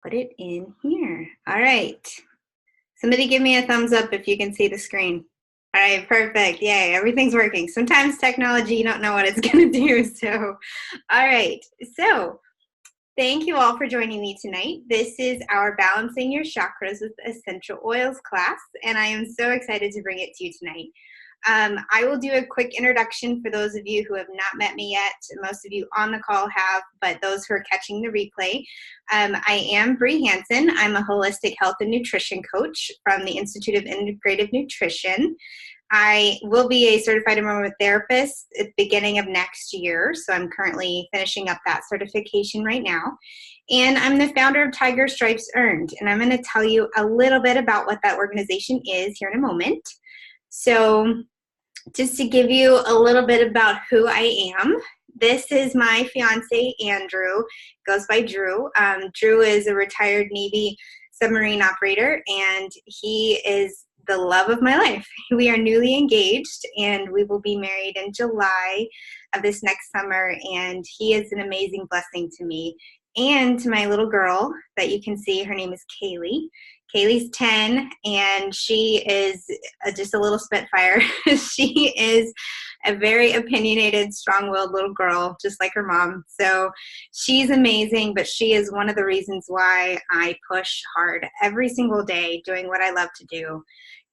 put it in here. All right. Somebody give me a thumbs up if you can see the screen. All right, perfect. Yay, everything's working. Sometimes technology, you don't know what it's going to do. So, all right. So, thank you all for joining me tonight. This is our Balancing Your Chakras with Essential Oils class, and I am so excited to bring it to you tonight. I will do a quick introduction for those of you who have not met me yet. Most of you on the call have, but those who are catching the replay. I am Bree Hansen. I'm a holistic health and nutrition coach from the Institute of Integrative Nutrition. I will be a certified aromatherapist at the beginning of next year, so I'm currently finishing up that certification right now. And I'm the founder of Tiger Stripes Earned, and I'm going to tell you a little bit about what that organization is here in a moment. So just to give you a little bit about who I am, this is my fiance, Andrew. Goes by Drew. Drew is a retired Navy submarine operator, and he is the love of my life. We are newly engaged, and we will be married in July of this next summer, and he is an amazing blessing to me and to my little girl that you can see. Her name is Kaylee. Kaylee's 10, and she is just a little spitfire. She is a very opinionated, strong-willed little girl, just like her mom. So she's amazing, but she is one of the reasons why I push hard every single day doing what I love to do.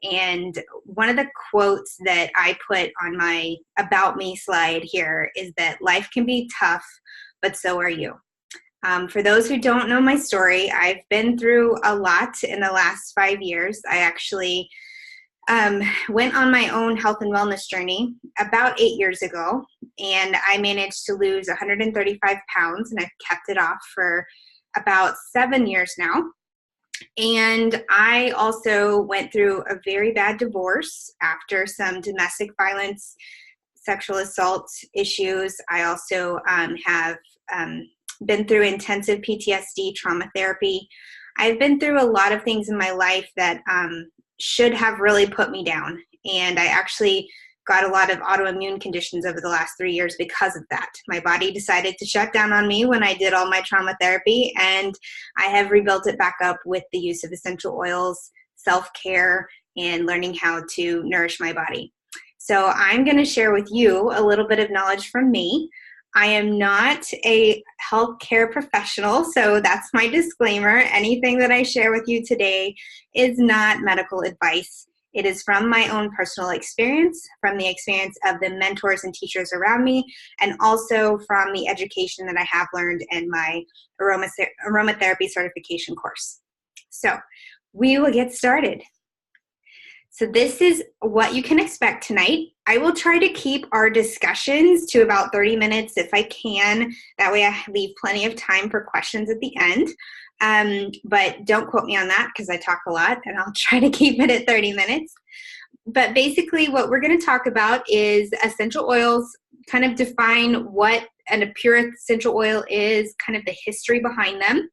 And one of the quotes that I put on my About Me slide here is that life can be tough, but so are you. For those who don't know my story, I've been through a lot in the last 5 years. I actually went on my own health and wellness journey about 8 years ago, and I managed to lose 135 pounds, and I've kept it off for about 7 years now. And I also went through a very bad divorce after some domestic violence, sexual assault issues. I also have been through intensive PTSD trauma therapy. I've been through a lot of things in my life that should have really put me down. And I actually got a lot of autoimmune conditions over the last 3 years because of that. My body decided to shut down on me when I did all my trauma therapy, and I have rebuilt it back up with the use of essential oils, self-care, and learning how to nourish my body. So I'm going to share with you a little bit of knowledge from me. I am not a healthcare professional, so that's my disclaimer. Anything that I share with you today is not medical advice. It is from my own personal experience, from the experience of the mentors and teachers around me, and also from the education that I have learned in my aromatherapy certification course. So we will get started. So this is what you can expect tonight. I will try to keep our discussions to about 30 minutes if I can. That way I leave plenty of time for questions at the end. But don't quote me on that because I talk a lot, and I'll try to keep it at 30 minutes. But basically what we're going to talk about is essential oils, kind of define what a pure essential oil is, kind of the history behind them.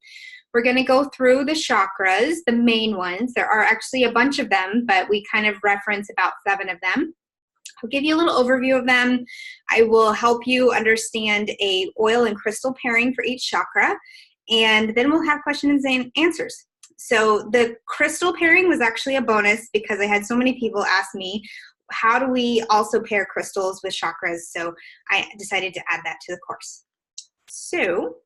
We're going to go through the chakras, the main ones. There are actually a bunch of them, but we kind of reference about 7 of them. I'll give you a little overview of them. I will help you understand a oil and crystal pairing for each chakra, and then we'll have questions and answers. So the crystal pairing was actually a bonus because I had so many people ask me, how do we also pair crystals with chakras? So I decided to add that to the course. So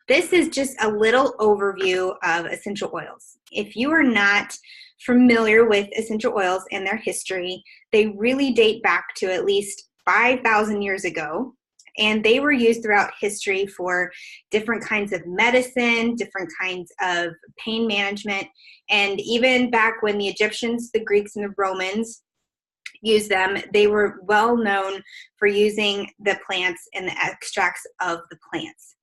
this is just a little overview of essential oils. If you are not familiar with essential oils and their history, they really date back to at least 5,000 years ago, and they were used throughout history for different kinds of medicine, different kinds of pain management, and even back when the Egyptians, the Greeks, and the Romans used them, they were well known for using the plants and the extracts of the plants.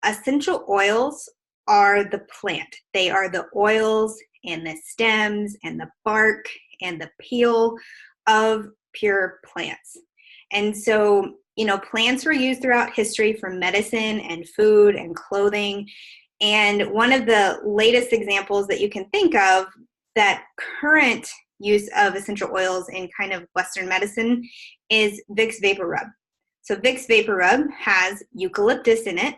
Essential oils are the plant. They are the oils and the stems and the bark and the peel of pure plants. And so, plants were used throughout history for medicine and food and clothing. And one of the latest examples that you can think of that current use of essential oils in kind of Western medicine is Vicks Vapor Rub. So Vicks Vapor Rub has eucalyptus in it,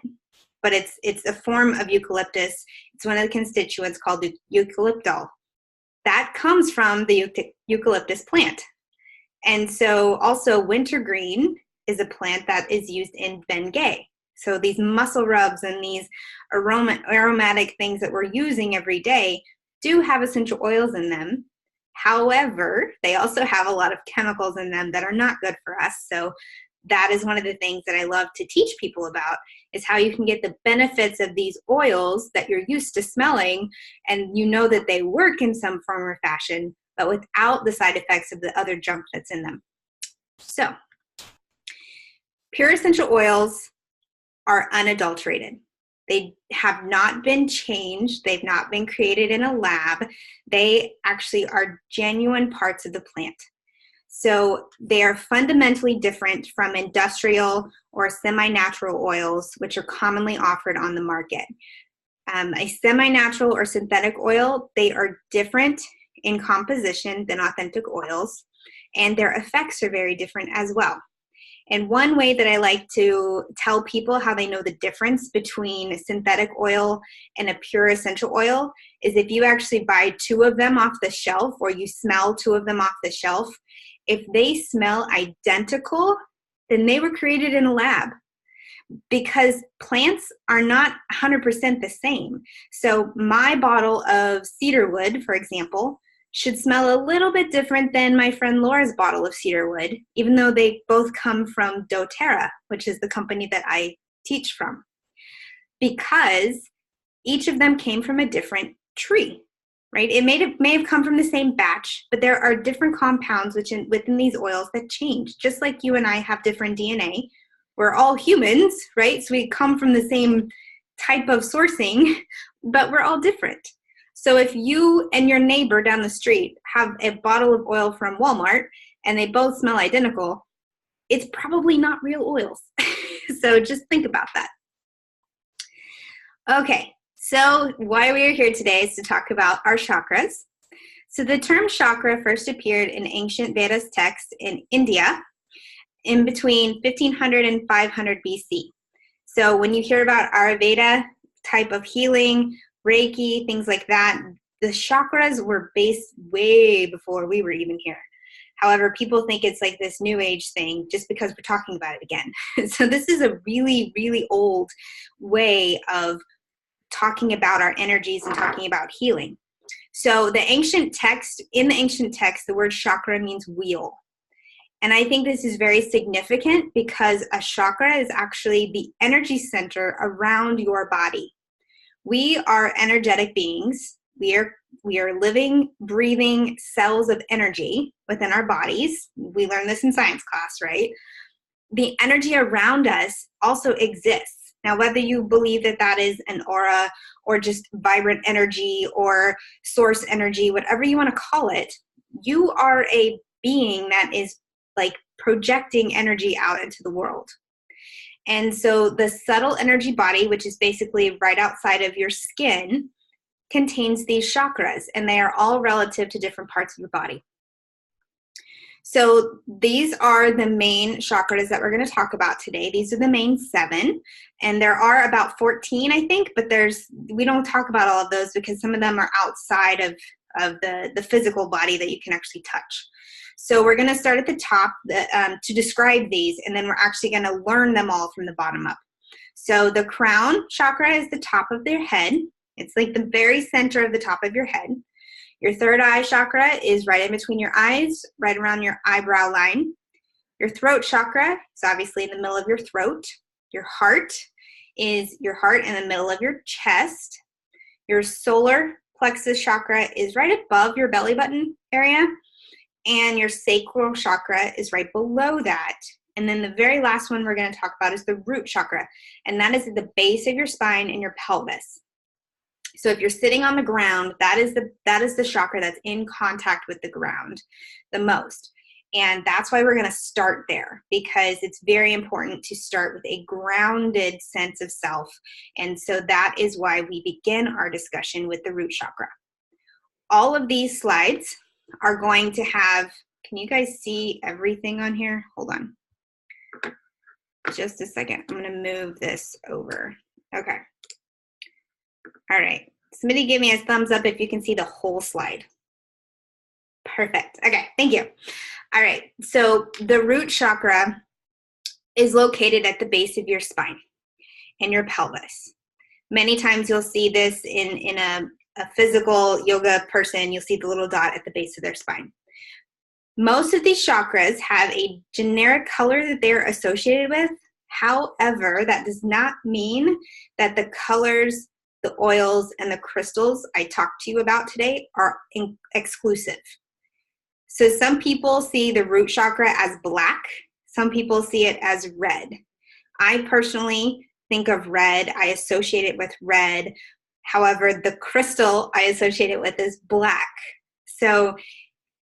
but it's a form of eucalyptus It's one of the constituents called the eucalyptol. That comes from the eucalyptus plant. And so also wintergreen is a plant that is used in Bengay. So these muscle rubs and these aromatic things that we're using every day do have essential oils in them. However, they also have a lot of chemicals in them that are not good for us. So that is one of the things that I love to teach people about, is how you can get the benefits of these oils that you're used to smelling, and you know that they work in some form or fashion, but without the side effects of the other junk that's in them. So, pure essential oils are unadulterated. They have not been changed. They've not been created in a lab. They actually are genuine parts of the plant. So they are fundamentally different from industrial or semi-natural oils, which are commonly offered on the market. A semi-natural or synthetic oil, they are different in composition than authentic oils, and their effects are very different as well. And one way that I like to tell people how they know the difference between a synthetic oil and a pure essential oil is if you actually buy 2 of them off the shelf, or you smell 2 of them off the shelf, if they smell identical, then they were created in a lab, because plants are not 100% the same. So my bottle of cedarwood, for example, should smell a little bit different than my friend Laura's bottle of cedarwood, even though they both come from doTERRA, which is the company that I teach from, because each of them came from a different tree, right? It may have come from the same batch, but there are different compounds within these oils that change. Just like you and I have different DNA, we're all humans, right? So we come from the same type of sourcing, but we're all different. So if you and your neighbor down the street have a bottle of oil from Walmart and they both smell identical, it's probably not real oils. So just think about that. Okay, so why we are here today is to talk about our chakras. So the term chakra first appeared in ancient Vedas texts in India in between 1500 and 500 BC. So when you hear about Ayurveda type of healing, Reiki, things like that, the chakras were based way before we were even here. However, people think it's like this new age thing just because we're talking about it again. So this is a really, really old way of talking about our energies and talking about healing. So in the ancient text, the word chakra means wheel. And I think this is very significant because a chakra is actually the energy center around your body. We are energetic beings. We are living, breathing cells of energy within our bodies. We learned this in science class, right? The energy around us also exists. Now, whether you believe that that is an aura or just vibrant energy or source energy, whatever you want to call it, you are a being that is like projecting energy out into the world. And so the subtle energy body, which is basically right outside of your skin, contains these chakras, and they are all relative to different parts of your body. So these are the main chakras that we're going to talk about today. These are the main 7, and there are about 14, I think, but we don't talk about all of those because some of them are outside of the physical body that you can actually touch. So we're going to start at the top to describe these, and then we're actually going to learn them all from the bottom up. So the crown chakra is the top of their head. It's like the very center of the top of your head. Your third eye chakra is right in between your eyes, right around your eyebrow line. Your throat chakra is obviously in the middle of your throat. Your heart is your heart in the middle of your chest. Your solar plexus chakra is right above your belly button area. And your sacral chakra is right below that. And then the very last one we're going to talk about is the root chakra. And that is at the base of your spine and your pelvis. So if you're sitting on the ground, that is the chakra that's in contact with the ground the most. And that's why we're going to start there, because it's very important to start with a grounded sense of self. And so that is why we begin our discussion with the root chakra. All of these slides are going to have, can you guys see everything on here? Hold on. Just a second. I'm going to move this over. Okay. All right. Somebody give me a thumbs up if you can see the whole slide. Perfect. Okay, thank you. All right, so the root chakra is located at the base of your spine and your pelvis. Many times you'll see this in a physical yoga person, you'll see the little dot at the base of their spine. Most of these chakras have a generic color that they're associated with. However, that does not mean that the colors, the oils, and the crystals I talked to you about today are exclusive. So some people see the root chakra as black. Some people see it as red. I personally think of red. I associate it with red. However, the crystal I associate it with is black. So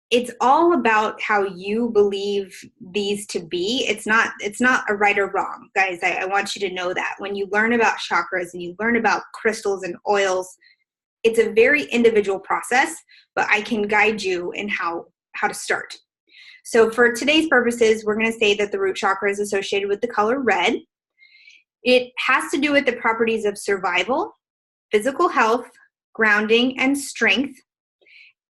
it's all about how you believe these to be. It's not a right or wrong, guys. I want you to know that. When you learn about chakras and you learn about crystals and oils, it's a very individual process, but I can guide you in how to start. So for today's purposes, we're going to say that the root chakra is associated with the color red. It has to do with the properties of survival, physical health, grounding, and strength.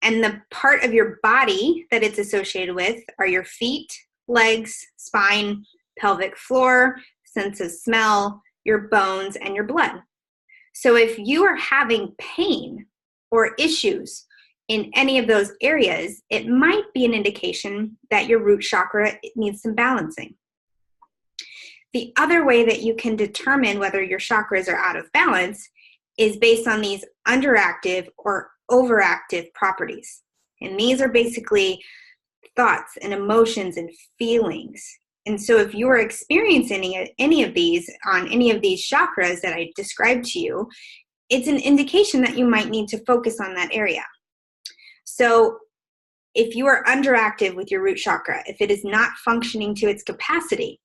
And the part of your body that it's associated with are your feet, legs, spine, pelvic floor, sense of smell, your bones, and your blood. So if you are having pain or issues in any of those areas, it might be an indication that your root chakra needs some balancing. The other way that you can determine whether your chakras are out of balance is based on these underactive or overactive properties. And these are basically thoughts and emotions and feelings. And so if you are experiencing any of these on any of these chakras that I described to you, it's an indication that you might need to focus on that area. So if you are underactive with your root chakra, if it is not functioning to its capacity,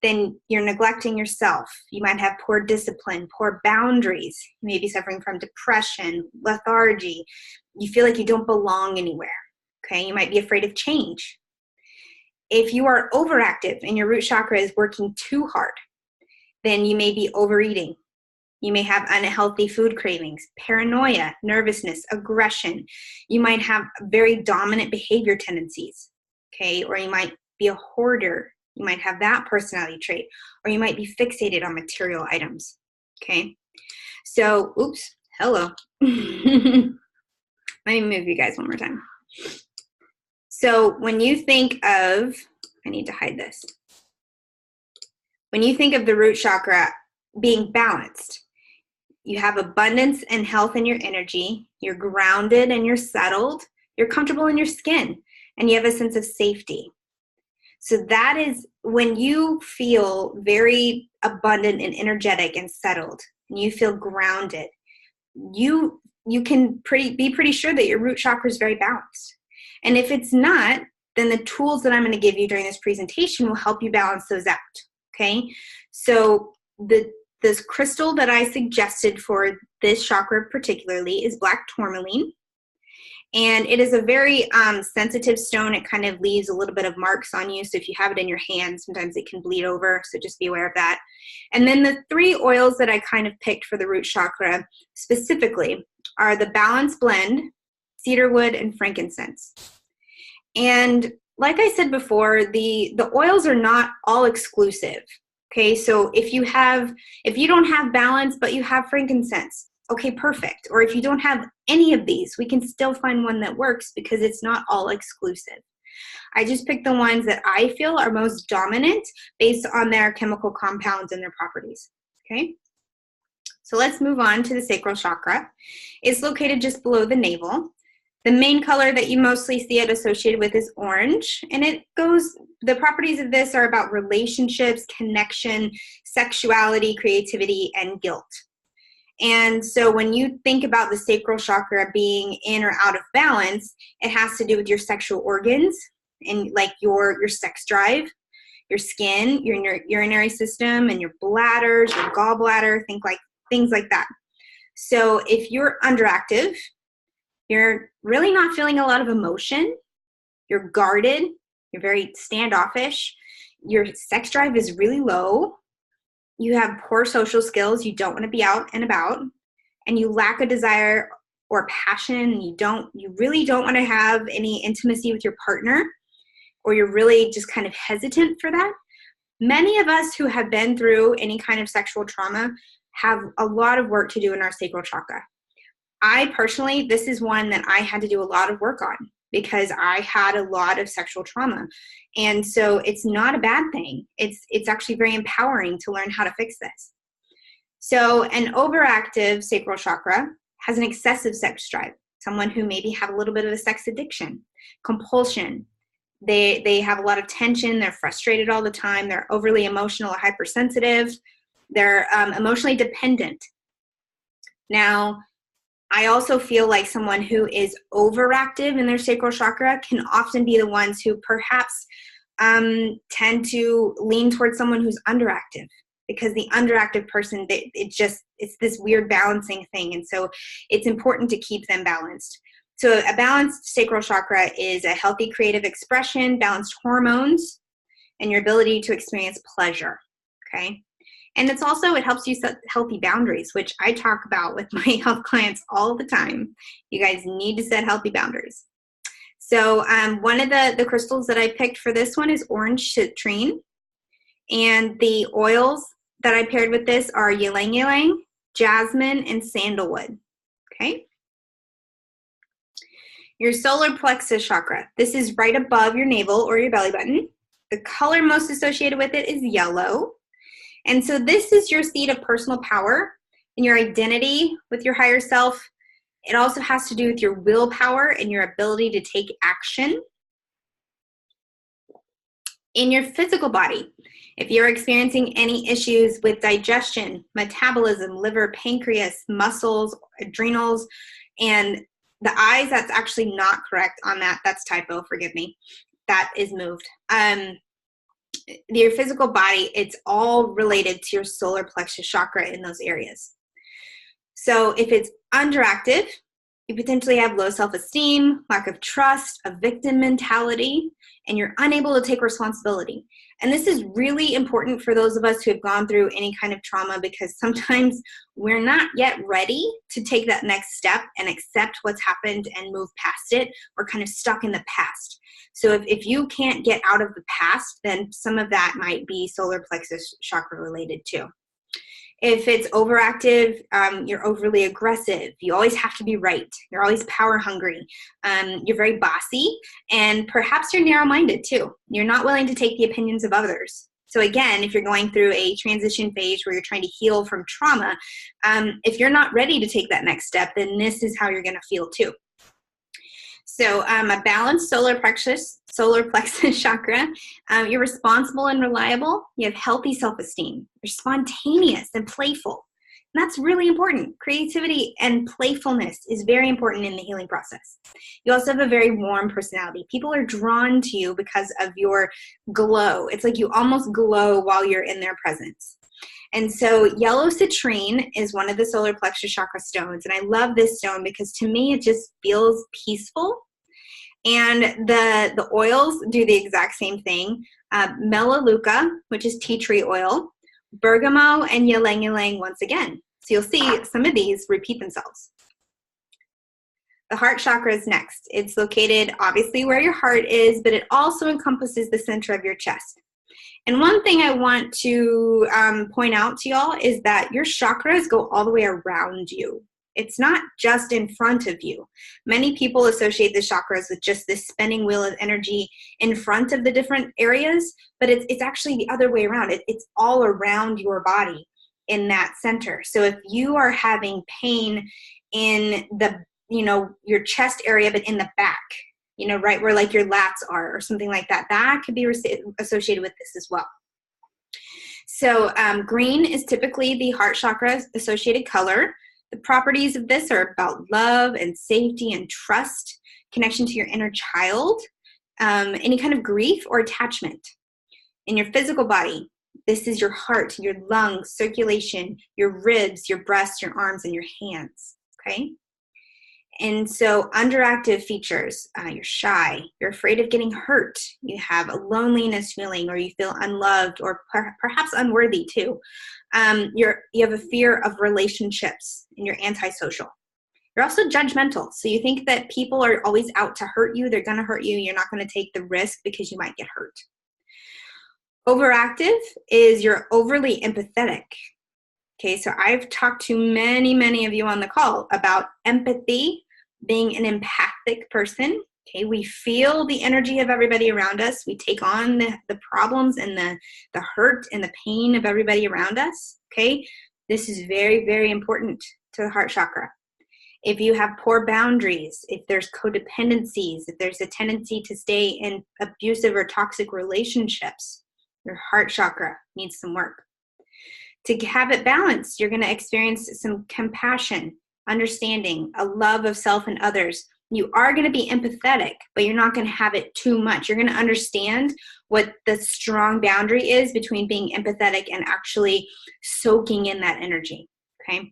then you're neglecting yourself. You might have poor discipline, poor boundaries. You may be suffering from depression, lethargy. You feel like you don't belong anywhere. Okay, you might be afraid of change. If you are overactive and your root chakra is working too hard, then you may be overeating. You may have unhealthy food cravings, paranoia, nervousness, aggression. You might have very dominant behavior tendencies, okay? Or you might be a hoarder. You might have that personality trait. Or you might be fixated on material items, okay? So, oops, hello. Let me move you guys one more time. So when you think of, I need to hide this. When you think of the root chakra being balanced, you have abundance and health in your energy, you're grounded and you're settled, you're comfortable in your skin, and you have a sense of safety. So that is when you feel very abundant and energetic and settled, and you feel grounded, you can be pretty sure that your root chakra is very balanced. And if it's not, then the tools that I'm going to give you during this presentation will help you balance those out, okay? So this crystal that I suggested for this chakra particularly is black tourmaline. And it is a very sensitive stone. It kind of leaves a little bit of marks on you. So if you have it in your hand, sometimes it can bleed over. So just be aware of that. And then the three oils that I kind of picked for the root chakra specifically are the Balance Blend, cedarwood, and frankincense. And like I said before, the oils are not all exclusive. Okay, so if you don't have balance, but you have frankincense, okay, perfect. Or if you don't have any of these, we can still find one that works because it's not all exclusive. I just picked the ones that I feel are most dominant based on their chemical compounds and their properties, okay? So let's move on to the sacral chakra. It's located just below the navel. The main color that you mostly see it associated with is orange, and the properties of this are about relationships, connection, sexuality, creativity, and guilt. And so when you think about the sacral chakra being in or out of balance, it has to do with your sexual organs and like your sex drive, your skin, your urinary system, and your bladders, your gallbladder, things like that. So if you're underactive, you're really not feeling a lot of emotion, you're guarded, you're very standoffish, your sex drive is really low, you have poor social skills, you don't want to be out and about, and you lack a desire or passion, you really don't want to have any intimacy with your partner, or you're really just kind of hesitant for that, many of us who have been through any kind of sexual trauma have a lot of work to do in our sacral chakra. I personally, this is one that I had to do a lot of work on because I had a lot of sexual trauma. And so it's not a bad thing. It's actually very empowering to learn how to fix this. So an overactive sacral chakra has an excessive sex drive, someone who maybe have a little bit of a sex addiction, compulsion. They have a lot of tension. They're frustrated all the time. They're overly emotional or hypersensitive. They're emotionally dependent. Now, I also feel like someone who is overactive in their sacral chakra can often be the ones who perhaps tend to lean towards someone who's underactive, because the underactive person, it's this weird balancing thing. And so it's important to keep them balanced. So a balanced sacral chakra is a healthy creative expression, balanced hormones, and your ability to experience pleasure, okay? And it helps you set healthy boundaries, which I talk about with my health clients all the time. You guys need to set healthy boundaries. So one of the crystals that I picked for this one is orange citrine. And the oils that I paired with this are ylang ylang, jasmine, and sandalwood, okay? Your solar plexus chakra. This is right above your navel or your belly button. The color most associated with it is yellow. And so this is your seat of personal power and your identity with your higher self. It also has to do with your willpower and your ability to take action. In your physical body, if you're experiencing any issues with digestion, metabolism, liver, pancreas, muscles, adrenals, and the eyes, that's actually not correct on that. That's typo, forgive me. That is moved. Your physical body, it's all related to your solar plexus chakra in those areas. So if it's underactive, you potentially have low self-esteem, lack of trust, a victim mentality, and you're unable to take responsibility. And this is really important for those of us who have gone through any kind of trauma, because sometimes we're not yet ready to take that next step and accept what's happened and move past it. We're kind of stuck in the past. So if you can't get out of the past, then some of that might be solar plexus chakra related too. If it's overactive, you're overly aggressive. You always have to be right. You're always power hungry. You're very bossy, and perhaps you're narrow-minded too. You're not willing to take the opinions of others. So again, if you're going through a transition phase where you're trying to heal from trauma, if you're not ready to take that next step, then this is how you're going to feel too. So a balanced solar plexus chakra, you're responsible and reliable. You have healthy self-esteem. You're spontaneous and playful. And that's really important. Creativity and playfulness is very important in the healing process. You also have a very warm personality. People are drawn to you because of your glow. It's like you almost glow while you're in their presence. And so yellow citrine is one of the solar plexus chakra stones. And I love this stone because to me, it just feels peaceful. And the oils do the exact same thing. Melaleuca, which is tea tree oil, bergamot, and ylang ylang once again. So you'll see some of these repeat themselves. The heart chakra is next. It's located obviously where your heart is, but it also encompasses the center of your chest. And one thing I want to point out to y'all is that your chakras go all the way around you. It's not just in front of you. Many people associate the chakras with just this spinning wheel of energy in front of the different areas, but it's actually the other way around. It's all around your body in that center. So if you are having pain in the, your chest area, but in the back, right where like your lats are or something like that, that could be associated with this as well. So green is typically the heart chakra associated color. The properties of this are about love and safety and trust, connection to your inner child, any kind of grief or attachment. In your physical body, this is your heart, your lungs, circulation, your ribs, your breasts, your arms, and your hands, okay? And so underactive features, you're shy, you're afraid of getting hurt, you have a loneliness feeling, or you feel unloved or perhaps unworthy too. You have a fear of relationships, and you're antisocial. You're also judgmental. So you think that people are always out to hurt you. They're going to hurt you. You're not going to take the risk because you might get hurt. Overactive is you're overly empathetic. Okay, so I've talked to many of you on the call about empathy, being an empathic person. Okay, we feel the energy of everybody around us. We take on the problems and the hurt and the pain of everybody around us. Okay, this is very important to the heart chakra. If you have poor boundaries, if there's codependencies, if there's a tendency to stay in abusive or toxic relationships, your heart chakra needs some work. To have it balanced, you're going to experience some compassion, understanding, a love of self and others. You are going to be empathetic, but you're not going to have it too much. You're going to understand what the strong boundary is between being empathetic and actually soaking in that energy, okay?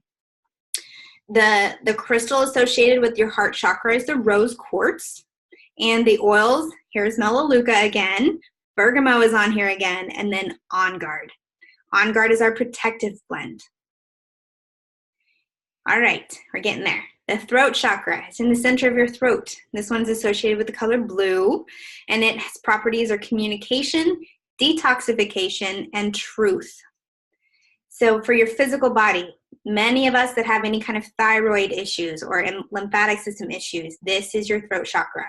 The crystal associated with your heart chakra is the rose quartz, and the oils, here's Melaleuca again, bergamot is on here again, and then On Guard. On Guard is our protective blend. All right, we're getting there. The throat chakra is in the center of your throat. This one's associated with the color blue, and its properties are communication, detoxification, and truth. So for your physical body, many of us that have any kind of thyroid issues or lymphatic system issues, this is your throat chakra.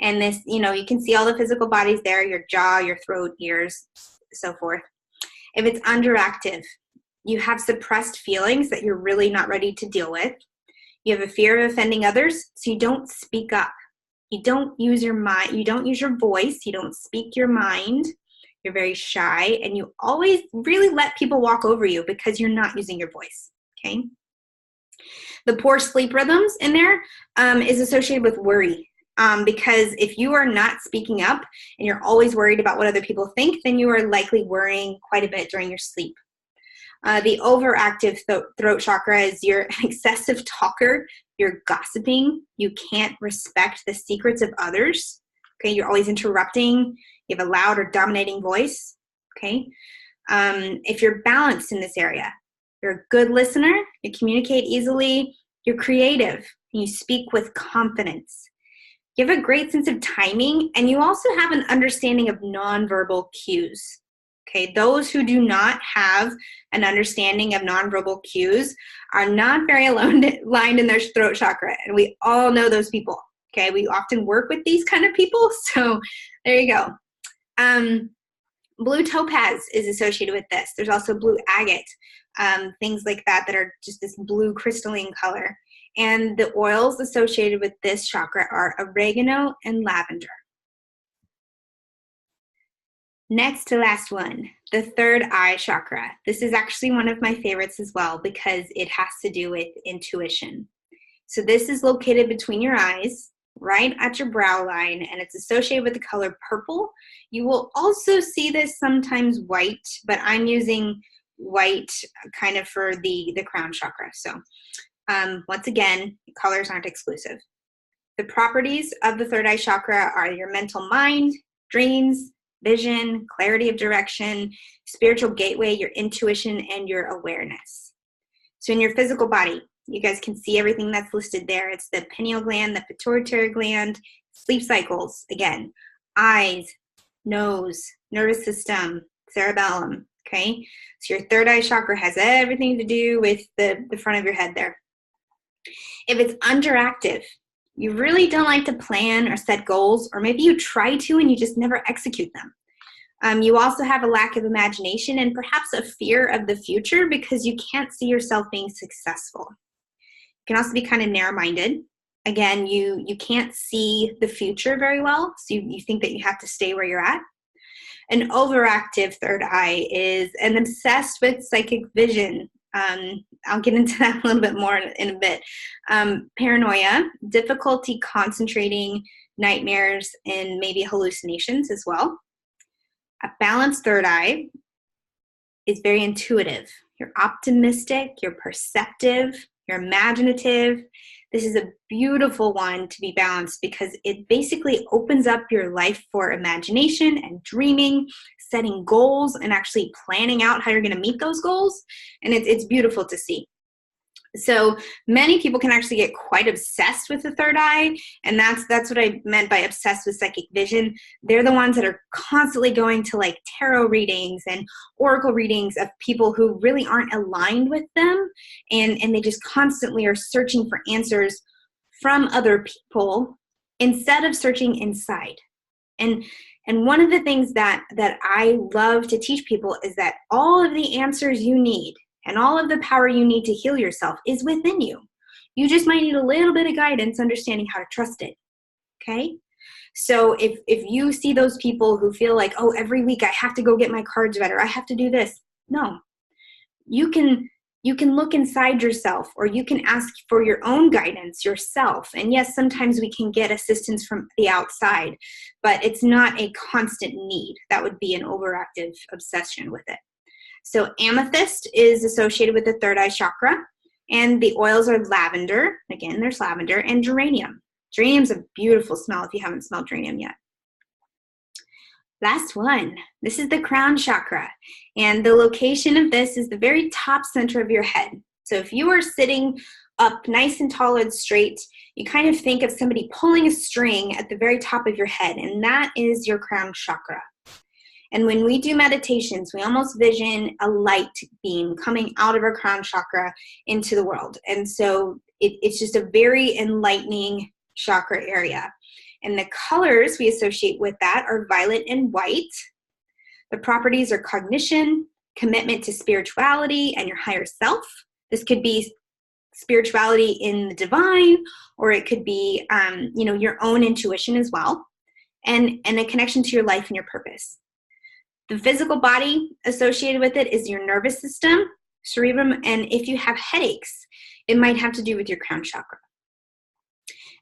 And this, you can see all the physical bodies there, your jaw, your throat, ears, so forth. If it's underactive, you have suppressed feelings that you're really not ready to deal with. You have a fear of offending others, so you don't speak up. You don't use your mind, you don't use your voice, you don't speak your mind. You're very shy, and you always really let people walk over you because you're not using your voice, okay? The poor sleep rhythms in there is associated with worry. Because if you are not speaking up and you're always worried about what other people think, then you are likely worrying quite a bit during your sleep. The overactive throat chakra is you're an excessive talker, you're gossiping, you can't respect the secrets of others, okay? You're always interrupting, you have a loud or dominating voice, okay? If you're balanced in this area, you're a good listener, you communicate easily, you're creative, and you speak with confidence. You have a great sense of timing, and you also have an understanding of nonverbal cues. Okay, those who do not have an understanding of nonverbal cues are not very aligned in their throat chakra, and we all know those people. Okay, we often work with these kind of people, so there you go. Blue topaz is associated with this. There's also blue agate, things like that are just this blue crystalline color. And the oils associated with this chakra are oregano and lavender. Next to last one, the third eye chakra. This is actually one of my favorites as well because it has to do with intuition. So this is located between your eyes, right at your brow line, and it's associated with the color purple. You will also see this sometimes white, but I'm using white kind of for the crown chakra. So once again, colors aren't exclusive. The properties of the third eye chakra are your mental mind, dreams, vision, clarity of direction, spiritual gateway, your intuition, and your awareness. So in your physical body, you guys can see everything that's listed there. It's the pineal gland, the pituitary gland, sleep cycles, again, eyes, nose, nervous system, cerebellum, okay? So your third eye chakra has everything to do with the front of your head there. If it's underactive, you really don't like to plan or set goals, or maybe you try to and you just never execute them. You also have a lack of imagination and perhaps a fear of the future because you can't see yourself being successful. You can also be kind of narrow-minded. Again, you can't see the future very well, so you think that you have to stay where you're at. An overactive third eye is an obsessed with psychic vision. I'll get into that a little bit more in a bit. Paranoia, difficulty concentrating, nightmares, and maybe hallucinations as well. A balanced third eye is very intuitive. You're optimistic, you're perceptive, you're imaginative. This is a beautiful one to be balanced because it basically opens up your life for imagination and dreaming, setting goals, and actually planning out how you're going to meet those goals. And it's beautiful to see. So many people can actually get quite obsessed with the third eye, and that's what I meant by obsessed with psychic vision. They're the ones that are constantly going to like tarot readings and oracle readings of people who really aren't aligned with them, and they just constantly are searching for answers from other people instead of searching inside. And one of the things that I love to teach people is that all of the answers you need and all of the power you need to heal yourself is within you. You just might need a little bit of guidance understanding how to trust it, okay? So if you see those people who feel like, oh, every week I have to go get my cards read, or I have to do this. No, you can look inside yourself, or you can ask for your own guidance yourself. And yes, sometimes we can get assistance from the outside, but it's not a constant need. That would be an overactive obsession with it. So amethyst is associated with the third eye chakra, and the oils are lavender. Again, there's lavender, and geranium. Geranium's a beautiful smell if you haven't smelled geranium yet. Last one. This is the crown chakra, and the location of this is the very top center of your head. So if you are sitting up nice and tall and straight, you kind of think of somebody pulling a string at the very top of your head, and that is your crown chakra. And when we do meditations, we almost vision a light beam coming out of our crown chakra into the world. And so it's just a very enlightening chakra area. And the colors we associate with that are violet and white. The properties are cognition, commitment to spirituality and your higher self. This could be spirituality in the divine, or it could be your own intuition as well, and a connection to your life and your purpose. The physical body associated with it is your nervous system, cerebrum, and if you have headaches, it might have to do with your crown chakra.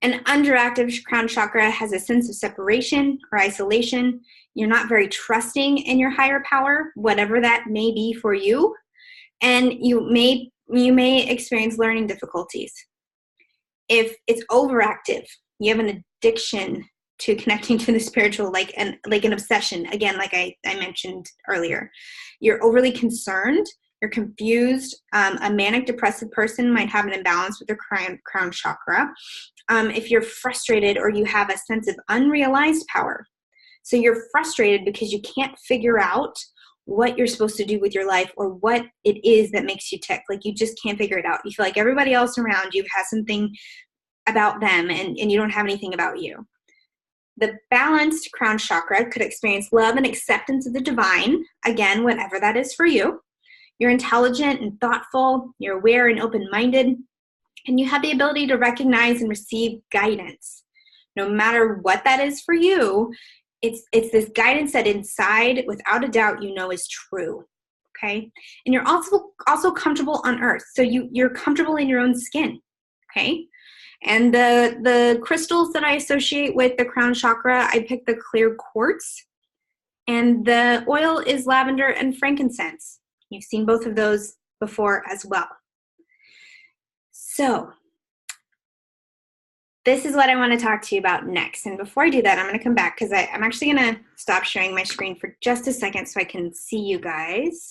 An underactive crown chakra has a sense of separation or isolation. You're not very trusting in your higher power, whatever that may be for you, and you may experience learning difficulties. If it's overactive, you have an addiction to connecting to the spiritual, like an obsession, again, like I mentioned earlier. You're overly concerned, you're confused. A manic depressive person might have an imbalance with their crown chakra. If you're frustrated, or you have a sense of unrealized power. So you're frustrated because you can't figure out what you're supposed to do with your life, or what it is that makes you tick. Like you just can't figure it out. You feel like everybody else around you has something about them, and you don't have anything about you. The balanced crown chakra could experience love and acceptance of the divine, again, whatever that is for you. You're intelligent and thoughtful, you're aware and open-minded, and you have the ability to recognize and receive guidance. No matter what that is for you, it's this guidance that inside, without a doubt, you know is true, okay? And you're also comfortable on earth, so you're comfortable in your own skin, okay? And the crystals that I associate with the crown chakra, I picked the clear quartz, and the oil is lavender and frankincense. You've seen both of those before as well. So this is what I want to talk to you about next. And before I do that, I'm going to come back because I'm actually going to stop sharing my screen for just a second so I can see you guys.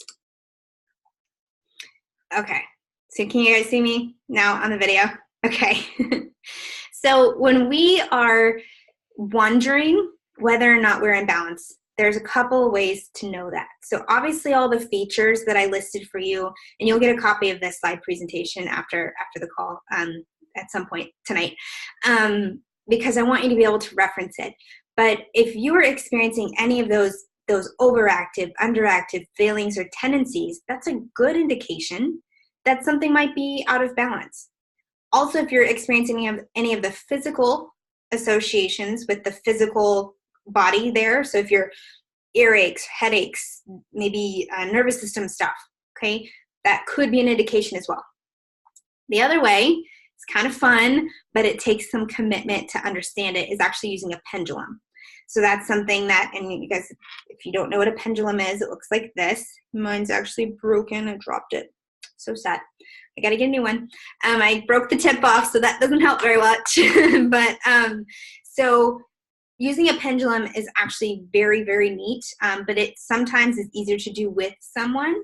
Okay, so can you guys see me now on the video? Okay. So when we are wondering whether or not we're in balance, there's a couple of ways to know that. So obviously all the features that I listed for you, and you'll get a copy of this slide presentation after the call at some point tonight, because I want you to be able to reference it. But if you are experiencing any of those overactive, underactive feelings or tendencies, that's a good indication that something might be out of balance. Also, if you're experiencing any of the physical associations with the physical body there, so if you're earaches, headaches, maybe nervous system stuff, okay, that could be an indication as well. The other way, it's kind of fun, but it takes some commitment to understand it, is actually using a pendulum. So that's something that, and you guys, if you don't know what a pendulum is, it looks like this. Mine's actually broken. I dropped it. So sad. I got to get a new one. I broke the tip off, so that doesn't help very much. But so using a pendulum is actually very, very neat, but it sometimes is easier to do with someone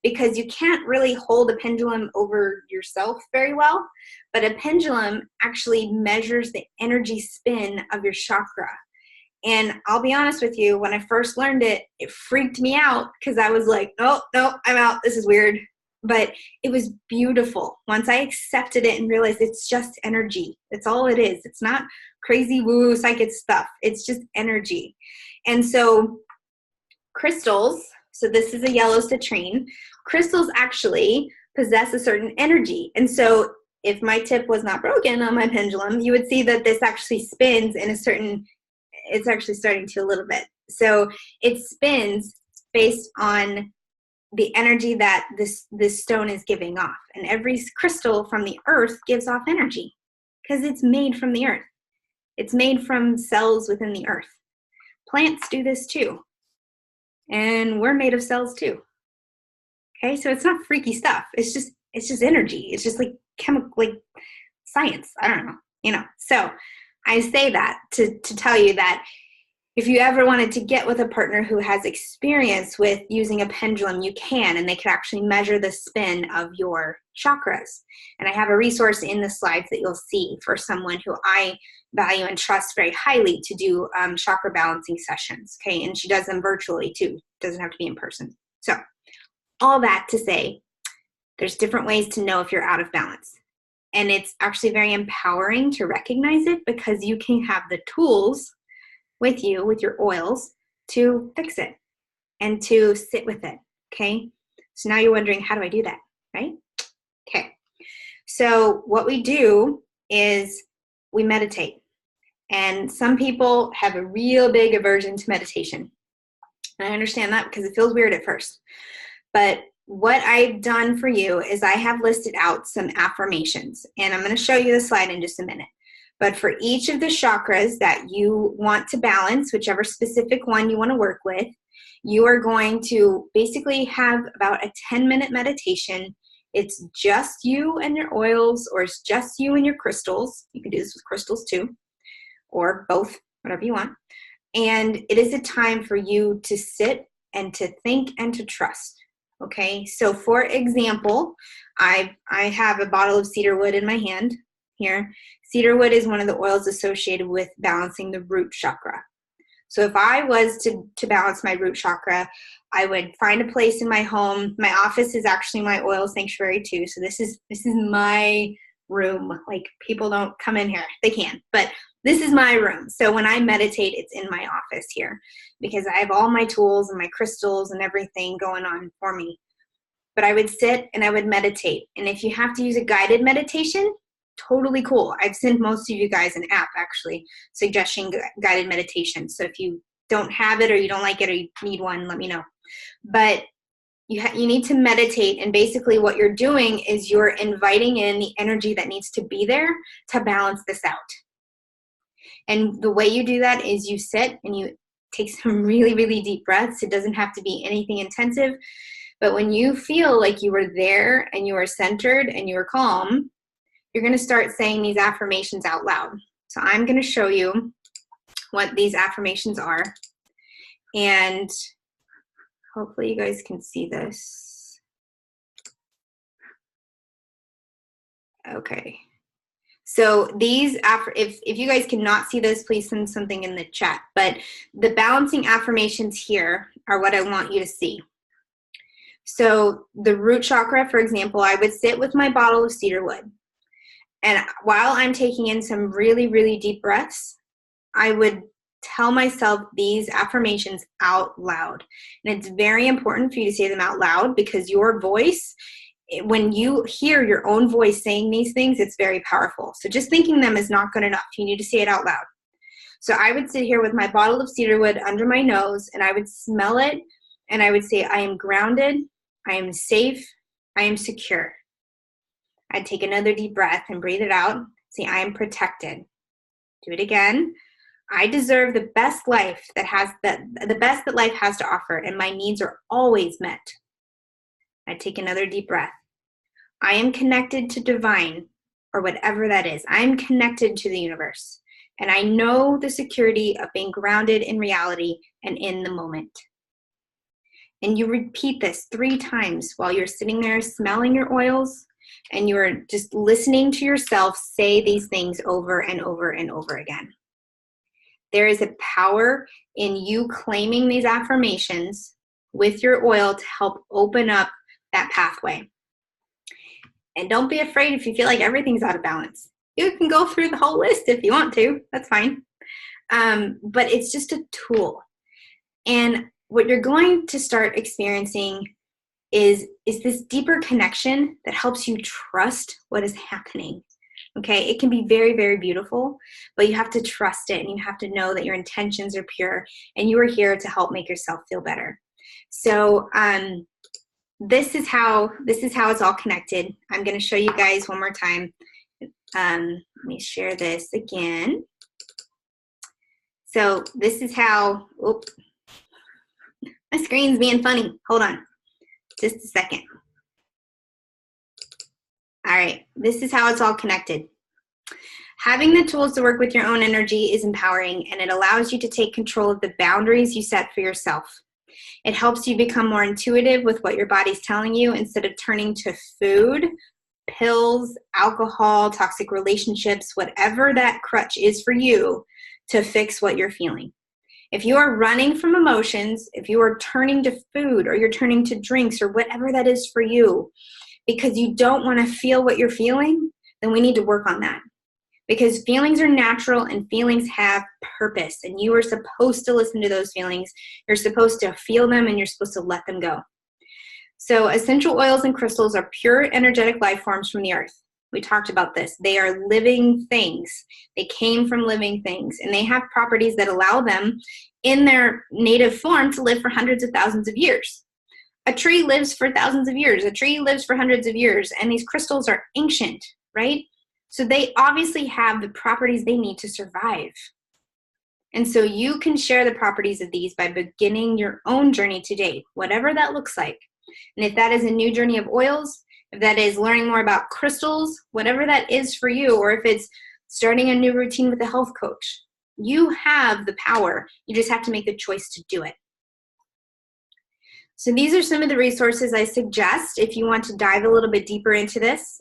because you can't really hold a pendulum over yourself very well. But a pendulum actually measures the energy spin of your chakra. And I'll be honest with you, when I first learned it, it freaked me out because I was like, oh, no, I'm out. This is weird. But it was beautiful. Once I accepted it and realized it's just energy. That's all it is. It's not crazy woo psychic stuff. It's just energy. And so crystals, so this is a yellow citrine, crystals actually possess a certain energy. And so if my tip was not broken on my pendulum, you would see that this actually spins in a certain, it's actually starting to a little bit. So it spins based on the energy that this stone is giving off. And every crystal from the earth gives off energy because it's made from the earth. It's made from cells within the earth. Plants do this too. And we're made of cells too. Okay, so it's not freaky stuff. It's just energy. It's just like chemical, like science. I don't know, So I say that to tell you that if you ever wanted to get with a partner who has experience with using a pendulum, you can, and they can actually measure the spin of your chakras. And I have a resource in the slides that you'll see for someone who I value and trust very highly to do chakra balancing sessions. Okay, and she does them virtually too. Doesn't have to be in person. So all that to say, there's different ways to know if you're out of balance. And it's actually very empowering to recognize it because you can have the tools with you, with your oils, to fix it and to sit with it, okay? So now you're wondering, how do I do that, right? Okay, so what we do is we meditate. And some people have a real big aversion to meditation. And I understand that because it feels weird at first. But what I've done for you is I have listed out some affirmations. And I'm going to show you the slide in just a minute. But for each of the chakras that you want to balance, whichever specific one you want to work with, you are going to basically have about a 10-minute meditation. It's just you and your oils, or it's just you and your crystals. You can do this with crystals too, or both, whatever you want. And it is a time for you to sit and to think and to trust. Okay, so for example, I have a bottle of cedar wood in my hand here. Cedar wood is one of the oils associated with balancing the root chakra. So if I was to balance my root chakra, I would find a place in my home. My office is actually my oil sanctuary too. So this is my room. Like, people don't come in here. They can, but this is my room. So when I meditate, it's in my office here because I have all my tools and my crystals and everything going on for me. But I would sit and I would meditate. And if you have to use a guided meditation, totally cool. I've sent most of you guys an app actually suggesting guided meditation. So if you don't have it or you don't like it or you need one, let me know. But you need to meditate, and basically what you're doing is you're inviting in the energy that needs to be there to balance this out. And the way you do that is you sit and you take some really, really deep breaths. It doesn't have to be anything intensive, but when you feel like you were there and you are centered and you are calm, you're going to start saying these affirmations out loud. So I'm going to show you what these affirmations are, and hopefully you guys can see this. Okay. So these, if you guys cannot see this, please send something in the chat. But the balancing affirmations here are what I want you to see. So the root chakra, for example, I would sit with my bottle of cedar wood. And while I'm taking in some really, really deep breaths, I would tell myself these affirmations out loud. And it's very important for you to say them out loud because your voice, when you hear your own voice saying these things, it's very powerful. So just thinking them is not good enough. You need to say it out loud. So I would sit here with my bottle of cedar wood under my nose, and I would smell it, and I would say, I am grounded, I am safe, I am secure. I'd take another deep breath and breathe it out. Say, I am protected. Do it again. I deserve the best life that has the best that life has to offer, and my needs are always met. I'd take another deep breath. I am connected to divine, or whatever that is. I am connected to the universe. And I know the security of being grounded in reality and in the moment. And you repeat this 3 times while you're sitting there smelling your oils, and you're just listening to yourself say these things over and over and over again. There is a power in you claiming these affirmations with your oil to help open up that pathway. And don't be afraid if you feel like everything's out of balance. You can go through the whole list if you want to. That's fine. But it's just a tool. And what you're going to start experiencing is this deeper connection that helps you trust what is happening. Okay, it can be very, very beautiful, but you have to trust it, and you have to know that your intentions are pure, and you are here to help make yourself feel better. So this is how it's all connected. I'm going to show you guys one more time. Let me share this again. So this is how. Oops, my screen's being funny. Hold on, just a second. All right, this is how it's all connected. Having the tools to work with your own energy is empowering, and it allows you to take control of the boundaries you set for yourself. It helps you become more intuitive with what your body's telling you instead of turning to food, pills, alcohol, toxic relationships, whatever that crutch is for you to fix what you're feeling. If you are running from emotions, if you are turning to food or you're turning to drinks or whatever that is for you, because you don't want to feel what you're feeling, then we need to work on that. Because feelings are natural and feelings have purpose, and you are supposed to listen to those feelings. You're supposed to feel them, and you're supposed to let them go. So essential oils and crystals are pure energetic life forms from the earth. We talked about this. They are living things. They came from living things, and they have properties that allow them in their native form to live for hundreds of thousands of years. A tree lives for thousands of years. A tree lives for hundreds of years, and these crystals are ancient, right? So they obviously have the properties they need to survive. And so you can share the properties of these by beginning your own journey today, whatever that looks like. And if that is a new journey of oils, if that is learning more about crystals, whatever that is for you, or if it's starting a new routine with a health coach, you have the power. You just have to make the choice to do it. So these are some of the resources I suggest if you want to dive a little bit deeper into this.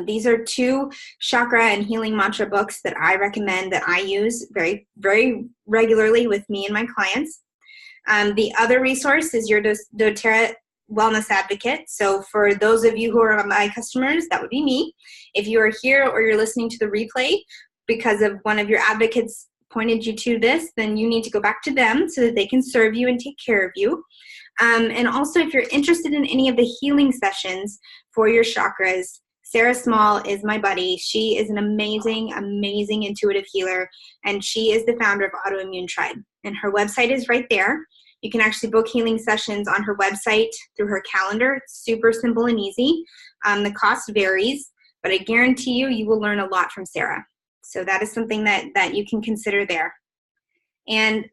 These are 2 chakra and healing mantra books that I recommend, that I use very, very regularly with me and my clients. The other resource is your doTERRA Wellness Advocate. So for those of you who are my customers, that would be me. If you are here or you're listening to the replay because of one of your advocates pointed you to this, then you need to go back to them so that they can serve you and take care of you. And also, if you're interested in any of the healing sessions for your chakras, Sarah Small is my buddy. She is an amazing, amazing intuitive healer, and she is the founder of Autoimmune Tribe. And her website is right there. You can actually book healing sessions on her website through her calendar. It's super simple and easy. The cost varies, but I guarantee you, you will learn a lot from Sarah. So that is something that you can consider there. And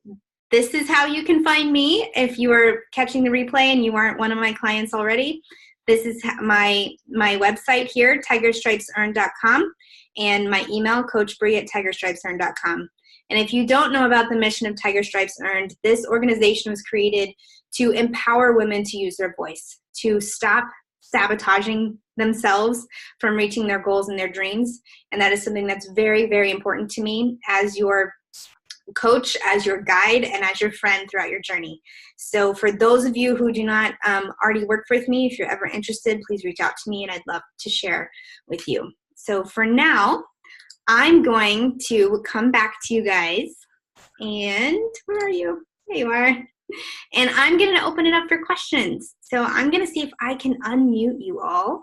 this is how you can find me if you are catching the replay and you aren't one of my clients already. This is my website here, tigerstripesearned.com, and my email, coachbree@tigerstripesearned.com. And if you don't know about the mission of Tiger Stripes Earned, this organization was created to empower women to use their voice, to stop sabotaging themselves from reaching their goals and their dreams. And that is something that's very, very important to me as your coach, as your guide, and as your friend throughout your journey. So for those of you who do not already work with me, if you're ever interested, please reach out to me and I'd love to share with you. So for now, I'm going to come back to you guys. And where are you? There you are. And I'm going to open it up for questions. So I'm going to see if I can unmute you all.